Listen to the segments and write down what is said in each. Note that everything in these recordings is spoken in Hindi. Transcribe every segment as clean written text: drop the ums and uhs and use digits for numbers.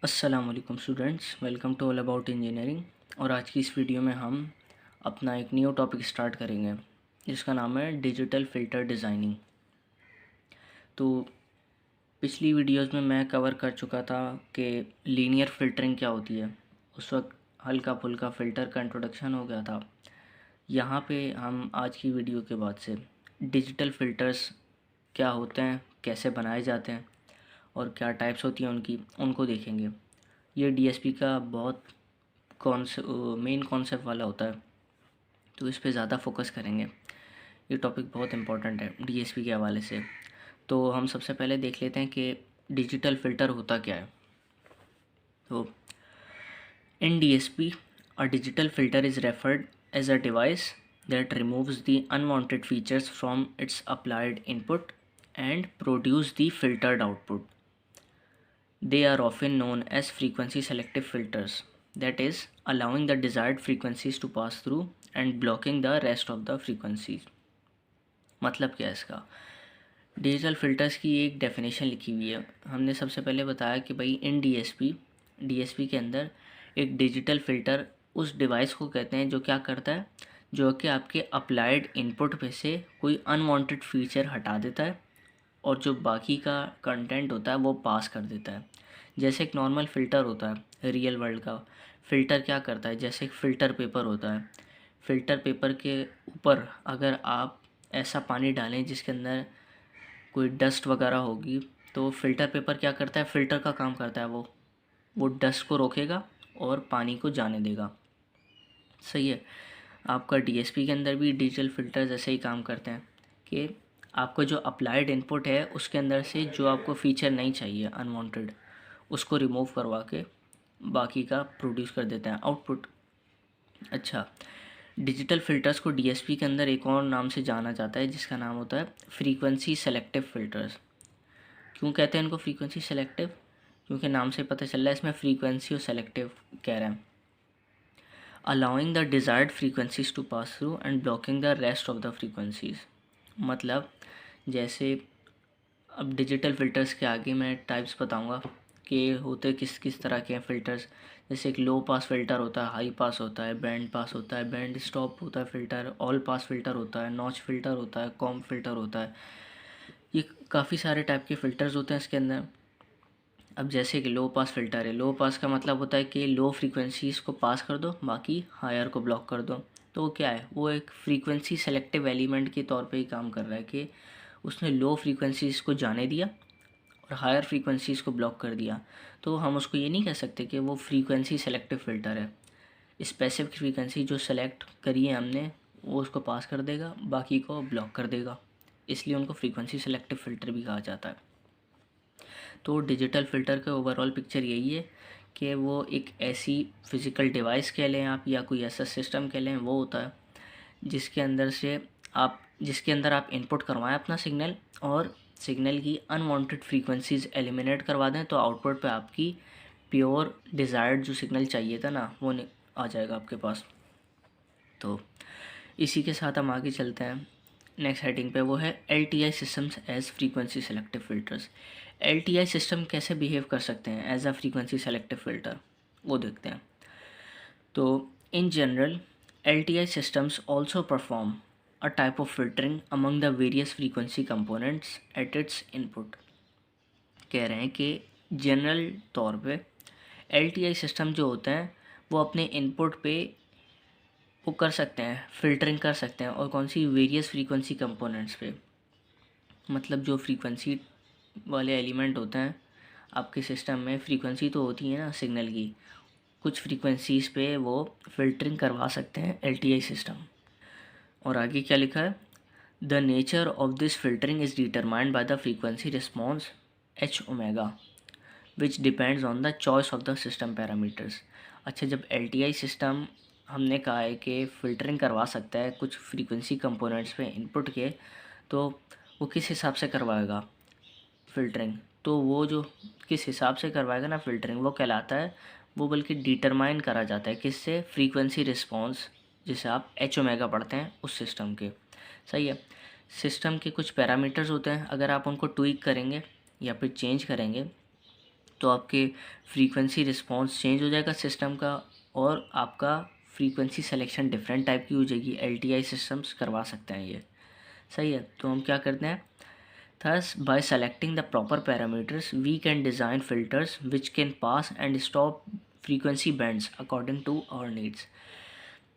अस्सलामुअलैकुम students, welcome to all about engineering. और आज की इस वीडियो में हम अपना एक न्यू टॉपिक स्टार्ट करेंगे जिसका नाम है डिजिटल फ़िल्टर डिज़ाइनिंग। तो पिछली वीडियोस में मैं कवर कर चुका था कि लीनियर फ़िल्टरिंग क्या होती है। उस वक्त हल्का फुल्का फ़िल्टर का इंट्रोडक्शन हो गया था। यहाँ पे हम आज की वीडियो के बाद से डिजिटल फ़िल्टर्स क्या होते हैं, कैसे बनाए जाते हैं और क्या टाइप्स होती हैं उनको देखेंगे। ये डीएसपी का बहुत मेन कॉन्सेप्ट वाला होता है, तो इस पे ज़्यादा फोकस करेंगे। ये टॉपिक बहुत इंपॉर्टेंट है डीएसपी के हवाले से। तो हम सबसे पहले देख लेते हैं कि डिजिटल फ़िल्टर होता क्या है। तो in DSP a digital filter is referred as a device that removes the unwanted features from its applied input and produce the filtered output. They are often known as frequency selective filters, that is, allowing the desired frequencies to pass through and blocking the rest of the frequencies. मतलब क्या है इसका? डिजिटल फ़िल्टर्स की एक डेफिनेशन लिखी हुई है। हमने सबसे पहले बताया कि भाई इन डीएसपी के अंदर एक डिजिटल फ़िल्टर उस डिवाइस को कहते हैं जो क्या करता है, जो कि आपके अप्लाइड इनपुट में से कोई अनवांटेड फीचर हटा देता है और जो बाकी का कंटेंट होता है वो पास कर देता है। जैसे एक नॉर्मल फ़िल्टर होता है रियल वर्ल्ड का, फ़िल्टर क्या करता है, जैसे एक फ़िल्टर पेपर होता है। फ़िल्टर पेपर के ऊपर अगर आप ऐसा पानी डालें जिसके अंदर कोई डस्ट वगैरह होगी, तो फ़िल्टर पेपर क्या करता है, फ़िल्टर का काम करता है। वो डस्ट को रोकेगा और पानी को जाने देगा। सही है। आपका डीएसपी के अंदर भी डिजिटल फ़िल्टर्स ऐसे ही काम करते हैं कि आपको जो अप्लाइड इनपुट है उसके अंदर से जो आपको फ़ीचर नहीं चाहिए अनवांटेड, उसको रिमूव करवा के बाकी का प्रोड्यूस कर देते हैं आउटपुट। अच्छा, डिजिटल फ़िल्टर्स को डीएसपी के अंदर एक और नाम से जाना जाता है जिसका नाम होता है फ्रीक्वेंसी सेलेक्टिव फ़िल्टर्स। क्यों कहते हैं इनको फ्रीक्वेंसी सेलेक्टिव? क्योंकि नाम से पता चल रहा है इसमें फ्रीक्वेंसी और सेलेक्टिव कह रहे हैं। Allowing the desired frequencies to pass through and blocking the rest of the frequencies. मतलब जैसे अब डिजिटल फ़िल्टर्स के आगे मैं टाइप्स बताऊंगा कि होते किस किस तरह के हैं फ़िल्टर्स। जैसे एक लो पास फ़िल्टर होता है, हाई पास होता है, बैंड पास होता है, बैंड स्टॉप होता है फ़िल्टर, ऑल पास फ़िल्टर होता है, नॉच फ़िल्टर होता है, कॉम फ़िल्टर होता है। ये काफ़ी सारे टाइप के फ़िल्टर्स होते हैं इसके अंदर। अब जैसे कि लो पास फ़िल्टर है, लो पास का मतलब होता है कि लो फ्रीक्वेंसीज़ को पास कर दो, बाकी हायर को ब्लॉक कर दो। तो वो क्या है, वो एक फ्रीक्वेंसी सेलेक्टिव एलिमेंट के तौर पे ही काम कर रहा है कि उसने लो फ्रीक्वेंसीज़ को जाने दिया और हायर फ्रीक्वेंसीज़ को ब्लॉक कर दिया। तो हम उसको ये नहीं कह सकते कि वो फ्रीक्वेंसी सेलेक्टिव फ़िल्टर है। स्पेसिफिक फ्रीक्वेंसी जो सेलेक्ट करी है हमने वो उसको पास कर देगा, बाकी को ब्लॉक कर देगा, इसलिए उनको फ्रीक्वेंसी सेलेक्टिव फ़िल्टर भी कहा जाता है। तो डिजिटल फ़िल्टर का ओवरऑल पिक्चर यही है कि वो एक ऐसी फ़िज़िकल डिवाइस कह लें आप या कोई ऐसा सिस्टम कह लें, वो होता है जिसके अंदर आप इनपुट करवाएं अपना सिग्नल और सिग्नल की अनवांटेड फ्रीक्वेंसीज़ एलिमिनेट करवा दें, तो आउटपुट पे आपकी प्योर डिज़ायर्ड जो सिग्नल चाहिए था ना वो आ जाएगा आपके पास। तो इसी के साथ हम आगे चलते हैं नेक्स्ट हेडिंग पे, वो है LTI systems as frequency selective filters. LTI system कैसे बिहेव कर सकते हैं as a frequency selective filter, वो देखते हैं। तो in general LTI systems also perform a type of filtering among the various frequency components at its input। कह रहे हैं कि जनरल तौर पे LTI सिस्टम जो होते हैं वो अपने इनपुट पे वो कर सकते हैं, फ़िल्टरिंग कर सकते हैं। और कौन सी, वेरियस फ्रीक्वेंसी कंपोनेंट्स पे। मतलब जो फ्रीक्वेंसी वाले एलिमेंट होते हैं आपके सिस्टम में, फ्रीक्वेंसी तो होती है ना सिग्नल की, कुछ फ्रीक्वेंसीज़ पे वो फ़िल्टरिंग करवा सकते हैं LTI सिस्टम। और आगे क्या लिखा है, the nature of this filtering is determined by the frequency response H omega which depends on the choice of the system parameters. अच्छा, जब LTI सिस्टम हमने कहा है कि फ़िल्टरिंग करवा सकता है कुछ फ्रीक्वेंसी कंपोनेंट्स पे इनपुट के, तो वो किस हिसाब से करवाएगा फ़िल्टरिंग, तो वो जो किस हिसाब से करवाएगा ना फ़िल्टरिंग, वो कहलाता है, वो बल्कि डिटरमाइन करा जाता है किससे, फ्रीक्वेंसी रिस्पॉन्स, जिसे आप एच ओमेगा पढ़ते हैं उस सिस्टम के। सही है। सिस्टम के कुछ पैरामीटर्स होते हैं, अगर आप उनको ट्वीक करेंगे या फिर चेंज करेंगे तो आपके फ्रीक्वेंसी रिस्पॉन्स चेंज हो जाएगा सिस्टम का, और आपका फ्रीक्वेंसी सिलेक्शन डिफरेंट टाइप की हो जाएगी। LTI सिस्टम्स करवा सकते हैं ये, सही है। तो हम क्या करते हैं, thus by selecting the proper parameters we can design filters which can pass and stop frequency bands according to our needs.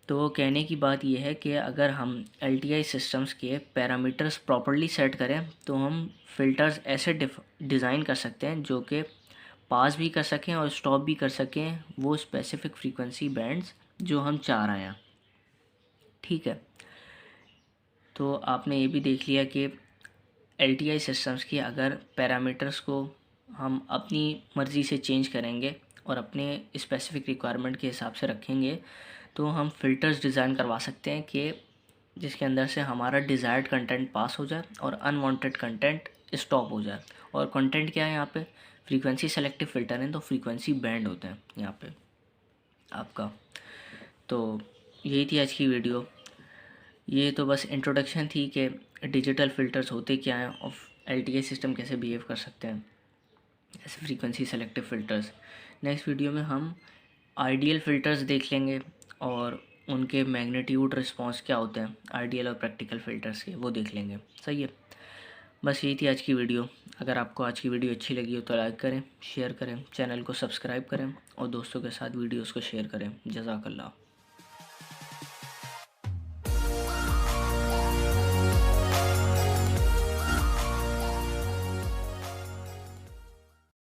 तो कहने की बात यह है कि अगर हम LTI सिस्टम्स के पैरामीटर्स प्रॉपरली सेट करें तो हम फ़िल्टर्स ऐसे डिज़ाइन कर सकते हैं जो कि पास भी कर सकें और स्टॉप भी कर सकें वो स्पेसिफिक फ्रीक्वेंसी बैंड्स जो हम चाह रहे हैं, ठीक है। तो आपने ये भी देख लिया कि LTI सिस्टम्स की अगर पैरामीटर्स को हम अपनी मर्ज़ी से चेंज करेंगे और अपने स्पेसिफिक रिक्वायरमेंट के हिसाब से रखेंगे तो हम फ़िल्टर्स डिज़ाइन करवा सकते हैं कि जिसके अंदर से हमारा डिज़ायर्ड कंटेंट पास हो जाए और अनवांटेड कंटेंट स्टॉप हो जाए। और कंटेंट क्या है यहाँ पे, फ्रीक्वेंसी सेलेक्टिव फ़िल्टर है तो फ्रीक्वेंसी बैंड होते हैं यहाँ पे आपका। तो यही थी आज की वीडियो। ये तो बस इंट्रोडक्शन थी कि डिजिटल फ़िल्टर्स होते क्या हैं और LTI सिस्टम कैसे बिहेव कर सकते हैं ऐसे frequency selective filters. Next video में हम आइडियल फ़िल्टर्स देख लेंगे और उनके मैग्नीट्यूड रिस्पॉन्स क्या होते हैं आइडियल और प्रैक्टिकल फ़िल्टर्स के, वो देख लेंगे, सही है। बस यही थी आज की वीडियो। अगर आपको आज की वीडियो अच्छी लगी हो तो लाइक करें, शेयर करें, चैनल को सब्सक्राइब करें और दोस्तों के साथ वीडियोस को शेयर करें। जज़ाकल्लाह।